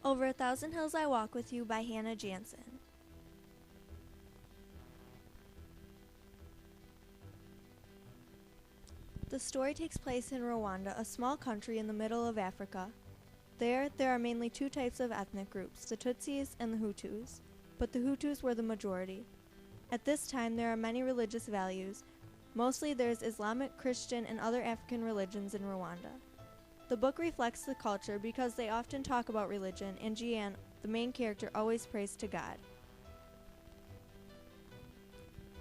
Over a Thousand Hills I Walk With You by Hannah Jansen. The story takes place in Rwanda, a small country in the middle of Africa. There are mainly two types of ethnic groups, the Tutsis and the Hutus, but the Hutus were the majority. At this time, there are many religious values. Mostly there's Islamic, Christian, and other African religions in Rwanda. The book reflects the culture because they often talk about religion, and Jeanne, the main character, always prays to God.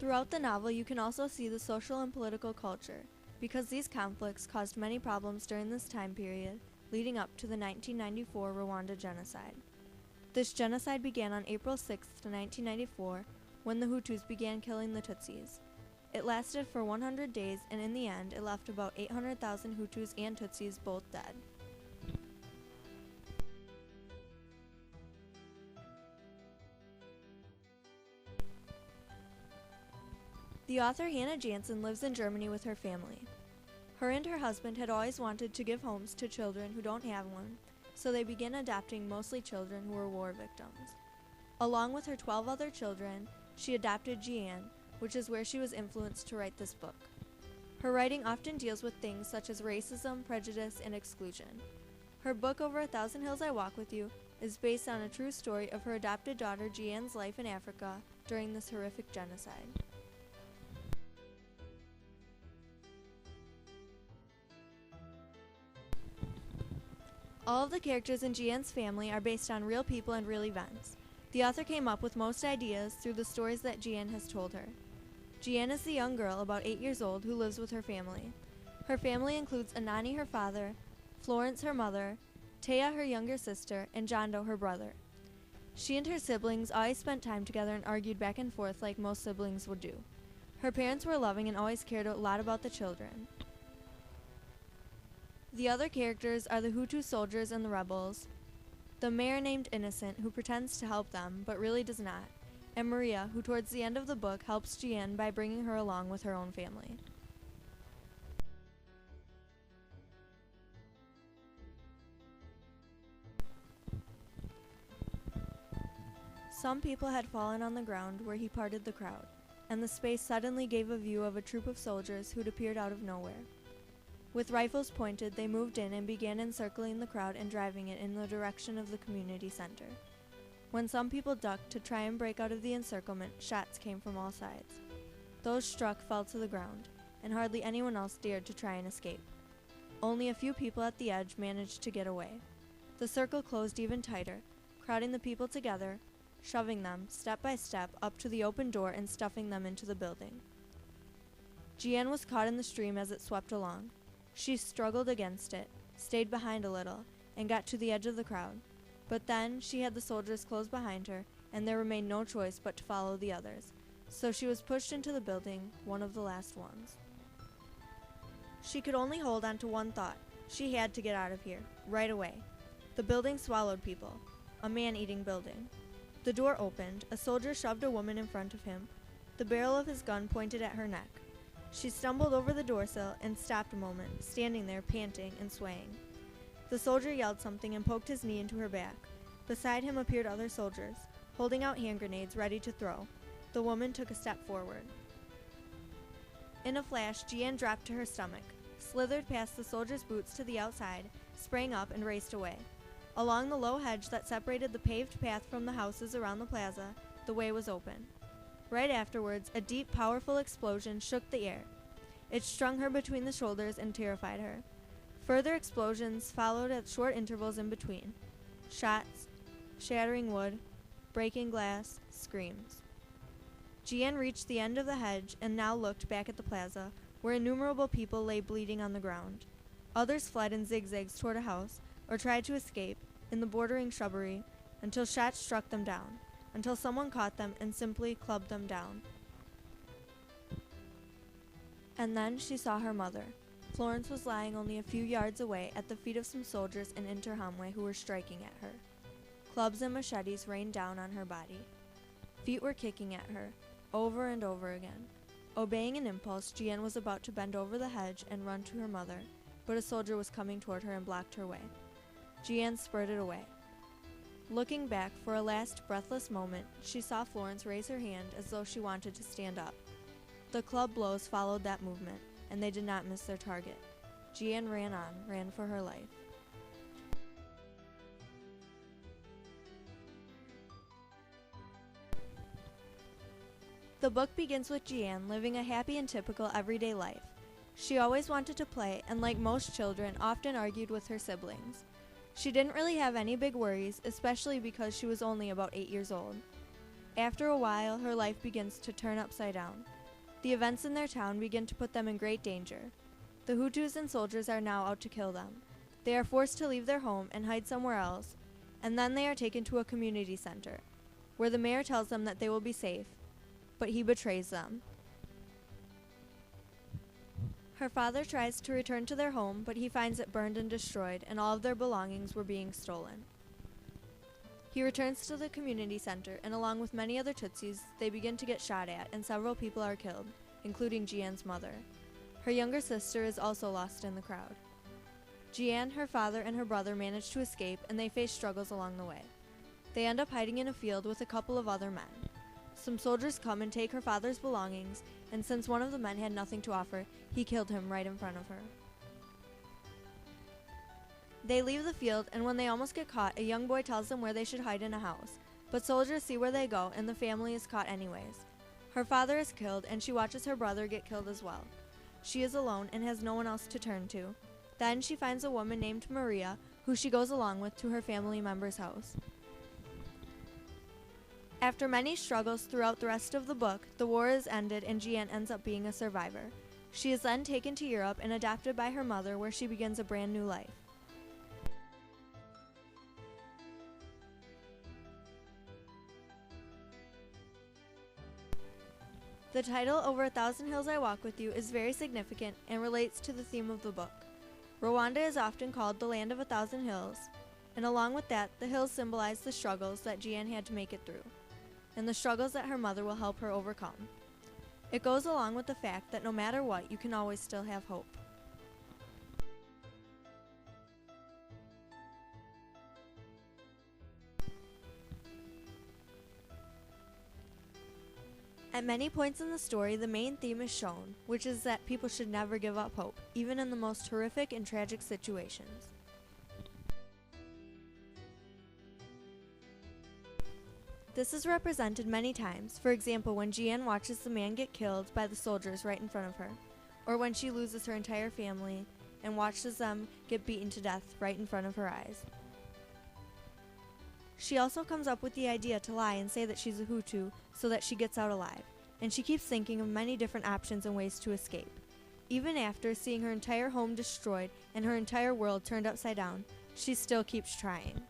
Throughout the novel, you can also see the social and political culture, because these conflicts caused many problems during this time period, leading up to the 1994 Rwanda genocide. This genocide began on April 6, 1994, when the Hutus began killing the Tutsis. It lasted for 100 days, and in the end, it left about 800,000 Hutus and Tutsis both dead. The author Hannah Jansen lives in Germany with her family. Her and her husband had always wanted to give homes to children who don't have one, so they began adopting mostly children who were war victims. Along with her 12 other children, she adopted Jeanne, which is where she was influenced to write this book. Her writing often deals with things such as racism, prejudice, and exclusion. Her book Over a Thousand Hills I Walk With You is based on a true story of her adopted daughter Jeanne's life in Africa during this horrific genocide. All of the characters in Jeanne's family are based on real people and real events. The author came up with most ideas through the stories that Jeanne has told her. Jeanne is the young girl, about 8 years old, who lives with her family. Her family includes Anani, her father, Florence, her mother, Taya, her younger sister, and Jondo, her brother. She and her siblings always spent time together and argued back and forth like most siblings would do. Her parents were loving and always cared a lot about the children. The other characters are the Hutu soldiers and the rebels, the mayor named Innocent, who pretends to help them, but really does not, and Maria, who towards the end of the book helps Jeanne by bringing her along with her own family. Some people had fallen on the ground where he parted the crowd, and the space suddenly gave a view of a troop of soldiers who'd appeared out of nowhere. With rifles pointed, they moved in and began encircling the crowd and driving it in the direction of the community center. When some people ducked to try and break out of the encirclement, shots came from all sides. Those struck fell to the ground, and hardly anyone else dared to try and escape. Only a few people at the edge managed to get away. The circle closed even tighter, crowding the people together, shoving them, step by step, up to the open door and stuffing them into the building. Jeanne was caught in the stream as it swept along. She struggled against it, stayed behind a little, and got to the edge of the crowd. But then she had the soldiers close behind her, and there remained no choice but to follow the others. So she was pushed into the building, one of the last ones. She could only hold on to one thought. She had to get out of here, right away. The building swallowed people. A man-eating building. The door opened. A soldier shoved a woman in front of him. The barrel of his gun pointed at her neck. She stumbled over the doorsill and stopped a moment, standing there panting and swaying. The soldier yelled something and poked his knee into her back. Beside him appeared other soldiers, holding out hand grenades ready to throw. The woman took a step forward. In a flash, Jeanne dropped to her stomach, slithered past the soldier's boots to the outside, sprang up and raced away. Along the low hedge that separated the paved path from the houses around the plaza, the way was open. Right afterwards, a deep, powerful explosion shook the air. It strung her between the shoulders and terrified her. Further explosions followed at short intervals in between. Shots, shattering wood, breaking glass, screams. Jeanne reached the end of the hedge and now looked back at the plaza, where innumerable people lay bleeding on the ground. Others fled in zigzags toward a house, or tried to escape, in the bordering shrubbery, until shots struck them down, until someone caught them and simply clubbed them down. And then she saw her mother. Florence was lying only a few yards away at the feet of some soldiers in Interahamwe who were striking at her. Clubs and machetes rained down on her body. Feet were kicking at her, over and over again. Obeying an impulse, Jeanne was about to bend over the hedge and run to her mother, but a soldier was coming toward her and blocked her way. Jeanne spurted away. Looking back for a last breathless moment, she saw Florence raise her hand as though she wanted to stand up. The club blows followed that movement, and they did not miss their target. Jeanne ran for her life. The book begins with Jeanne living a happy and typical everyday life. She always wanted to play, and like most children, often argued with her siblings. She didn't really have any big worries, especially because she was only about 8 years old. After a while, her life begins to turn upside down. The events in their town begin to put them in great danger. The Hutus and soldiers are now out to kill them. They are forced to leave their home and hide somewhere else, and then they are taken to a community center, where the mayor tells them that they will be safe, but he betrays them. Her father tries to return to their home, but he finds it burned and destroyed, and all of their belongings were being stolen. He returns to the community center, and along with many other Tutsis, they begin to get shot at, and several people are killed, including Jeanne's mother. Her younger sister is also lost in the crowd. Jeanne, her father, and her brother manage to escape, and they face struggles along the way. They end up hiding in a field with a couple of other men. Some soldiers come and take her father's belongings, and since one of the men had nothing to offer, he killed him right in front of her. They leave the field, and when they almost get caught, a young boy tells them where they should hide in a house. But soldiers see where they go, and the family is caught anyways. Her father is killed, and she watches her brother get killed as well. She is alone and has no one else to turn to. Then she finds a woman named Maria, who she goes along with to her family member's house. After many struggles throughout the rest of the book, the war is ended and Jeanne ends up being a survivor. She is then taken to Europe and adopted by her mother, where she begins a brand new life. The title, Over a Thousand Hills I Walk With You, is very significant and relates to the theme of the book. Rwanda is often called the land of a thousand hills, and along with that, the hills symbolize the struggles that Jeanne had to make it through, and the struggles that her mother will help her overcome. It goes along with the fact that no matter what, you can always still have hope. At many points in the story, the main theme is shown, which is that people should never give up hope, even in the most horrific and tragic situations. This is represented many times, for example when Jeanne watches the man get killed by the soldiers right in front of her, or when she loses her entire family and watches them get beaten to death right in front of her eyes. She also comes up with the idea to lie and say that she's a Hutu so that she gets out alive, and she keeps thinking of many different options and ways to escape. Even after seeing her entire home destroyed and her entire world turned upside down, she still keeps trying.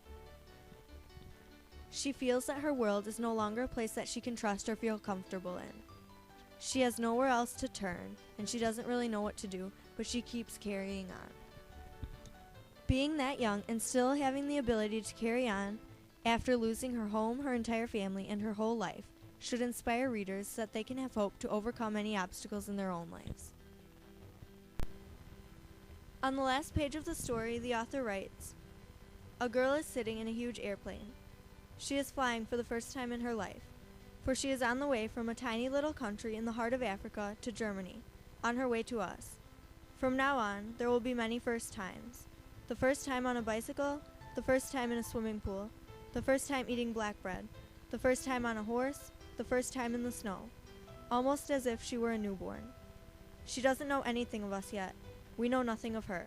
She feels that her world is no longer a place that she can trust or feel comfortable in. She has nowhere else to turn, and she doesn't really know what to do, but she keeps carrying on. Being that young and still having the ability to carry on, after losing her home, her entire family, and her whole life, should inspire readers that they can have hope to overcome any obstacles in their own lives. On the last page of the story, the author writes, "A girl is sitting in a huge airplane. She is flying for the first time in her life, for she is on the way from a tiny little country in the heart of Africa to Germany, on her way to us. From now on, there will be many first times. The first time on a bicycle, the first time in a swimming pool, the first time eating black bread, the first time on a horse, the first time in the snow, almost as if she were a newborn. She doesn't know anything of us yet. We know nothing of her.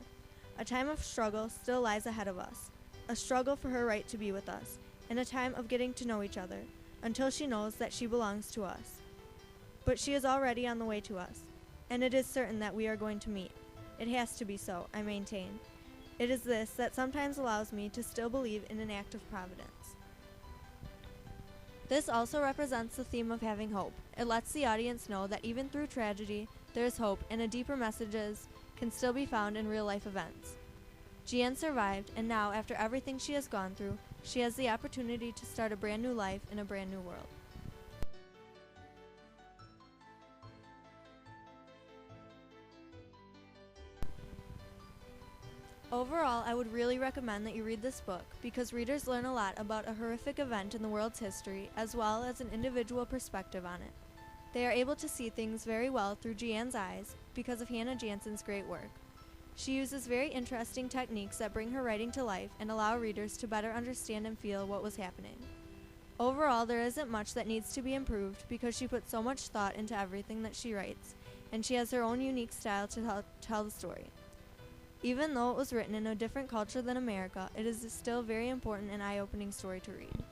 A time of struggle still lies ahead of us, a struggle for her right to be with us, and a time of getting to know each other, until she knows that she belongs to us. But she is already on the way to us, and it is certain that we are going to meet. It has to be so, I maintain. It is this that sometimes allows me to still believe in an act of providence." This also represents the theme of having hope. It lets the audience know that even through tragedy, there is hope, and a deeper messages can still be found in real-life events. Jeanne survived, and now, after everything she has gone through, she has the opportunity to start a brand new life in a brand new world. Overall, I would really recommend that you read this book because readers learn a lot about a horrific event in the world's history as well as an individual perspective on it. They are able to see things very well through Jeanne's eyes because of Hannah Jansen's great work. She uses very interesting techniques that bring her writing to life and allow readers to better understand and feel what was happening. Overall, there isn't much that needs to be improved because she puts so much thought into everything that she writes, and she has her own unique style to tell the story. Even though it was written in a different culture than America, it is still a very important and eye-opening story to read.